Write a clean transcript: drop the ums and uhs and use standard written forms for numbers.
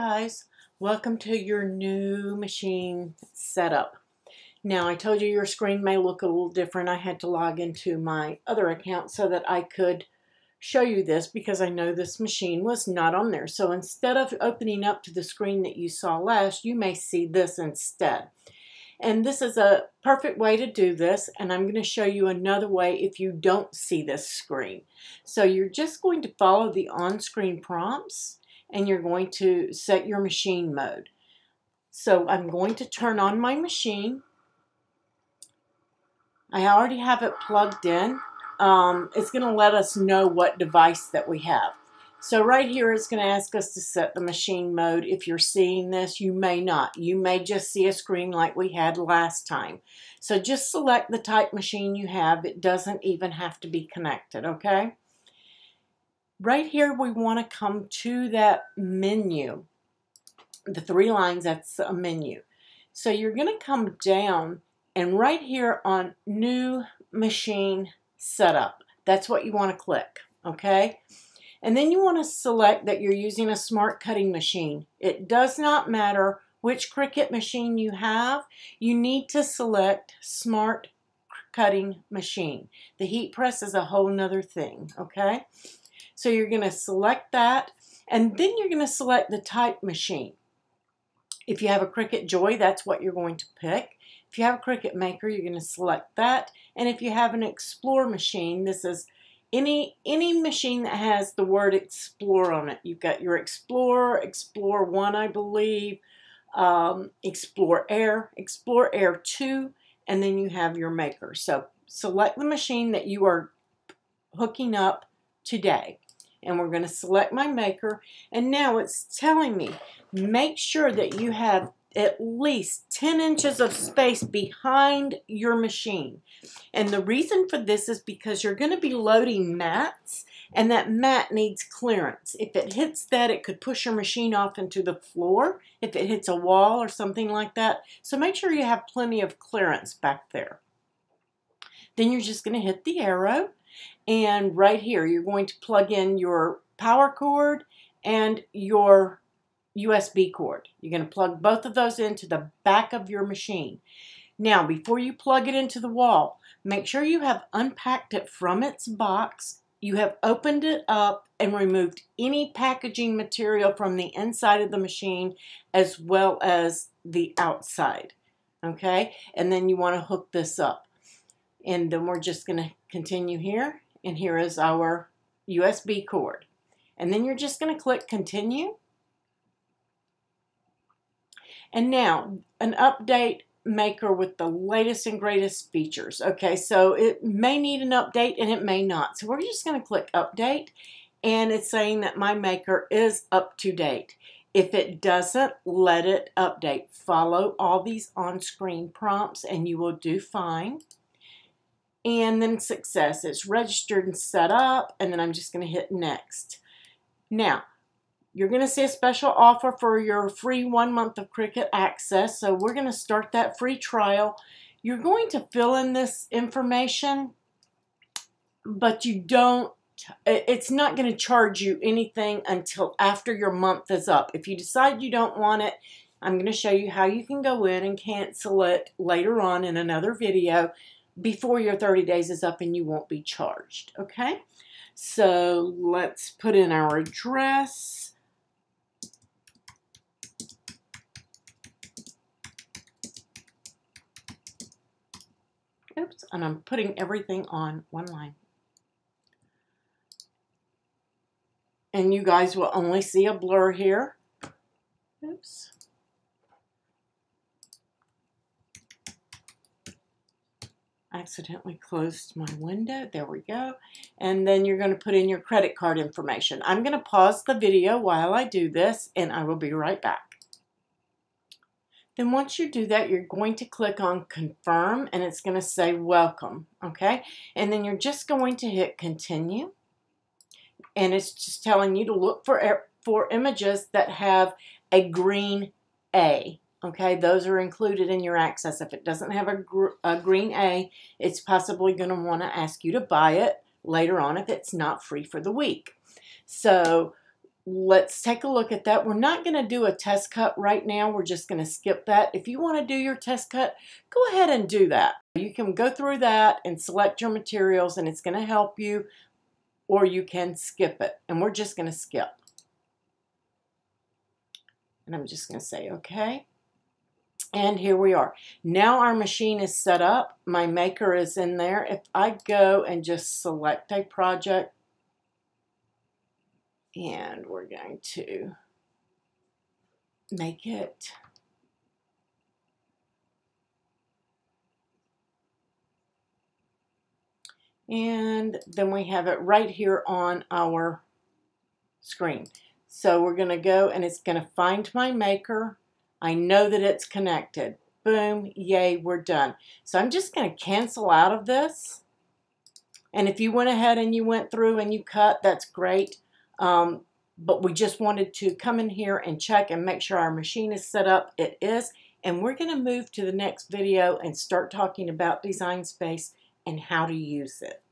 guys, welcome to your new machine setup. Now I told you your screen may look a little different. I had to log into my other account so that I could show you this because I know this machine was not on there. So instead of opening up to the screen that you saw last, you may see this instead. And this is a perfect way to do this, and I'm going to show you another way if you don't see this screen. So you're just going to follow the on-screen prompts and you're going to set your machine mode. So I'm going to turn on my machine. I already have it plugged in. It's going to let us know what device that we have. So right here it's going to ask us to set the machine mode. If you're seeing this, you may not. You may just see a screen like we had last time. So just select the type machine you have. It doesn't even have to be connected, okay? Right here we want to come to that menu. The three lines, that's a menu. So you're going to come down and right here on New Machine Setup, that's what you want to click, okay? And then you want to select that you're using a smart cutting machine. It does not matter which Cricut machine you have. You need to select smart cutting machine. The heat press is a whole nother thing, okay? So you're going to select that, and then you're going to select the type machine. If you have a Cricut Joy, that's what you're going to pick. If you have a Cricut Maker, you're going to select that. And if you have an Explore machine, this is any machine that has the word Explore on it. You've got your Explore, Explore 1, I believe, Explore Air 2, and then you have your Maker. So select the machine that you are hooking up today. And we're going to select my Maker. And now it's telling me, make sure that you have at least 10 inches of space behind your machine. And the reason for this is because you're going to be loading mats, and that mat needs clearance. If it hits that, it could push your machine off into the floor if it hits a wall or something like that. So make sure you have plenty of clearance back there. Then you're just going to hit the arrow, and right here you're going to plug in your power cord and your USB cord. You're going to plug both of those into the back of your machine. Now, before you plug it into the wall, make sure you have unpacked it from its box. You have opened it up and removed any packaging material from the inside of the machine as well as the outside. Okay? And then you want to hook this up. And then we're just going to continue here. And here is our USB cord. And then you're just going to click Continue. And now, an update Maker with the latest and greatest features. Okay, so it may need an update and it may not. So we're just going to click Update, and it's saying that my Maker is up to date. If it doesn't, let it update. Follow all these on-screen prompts and you will do fine. And then success. It's registered and set up, and then I'm just going to hit Next. Now, you're going to see a special offer for your free 1 month of Cricut access. So we're going to start that free trial. You're going to fill in this information, but it's not going to charge you anything until after your month is up. If you decide you don't want it, I'm going to show you how you can go in and cancel it later on in another video before your 30 days is up, and you won't be charged. Okay? So let's put in our address. Oops, and I'm putting everything on one line. And you guys will only see a blur here. Oops. Accidentally closed my window. There we go. And then you're going to put in your credit card information. I'm going to pause the video while I do this, and I will be right back. Then once you do that, you're going to click on Confirm, and it's going to say Welcome, okay? And then you're just going to hit Continue, and it's just telling you to look for images that have a green A, okay? Those are included in your access. If it doesn't have a green A, it's possibly going to want to ask you to buy it later on if it's not free for the week. So let's take a look at that. We're not going to do a test cut right now. We're just going to skip that. If you want to do your test cut, go ahead and do that. You can go through that and select your materials, and it's going to help you, or you can skip it. And we're just going to skip. And I'm just going to say, okay. And here we are. Now our machine is set up. My maker is in there. If I go and just select a project, and we're going to make it and then we have it right here on our screen. So we're going to go and it's going to find my maker. I know that it's connected. Boom, yay, we're done. So I'm just going to cancel out of this. And if you went ahead and you went through and you cut, that's great. But we just wanted to come in here and check and make sure our machine is set up. It is. And we're going to move to the next video and start talking about Design Space and how to use it.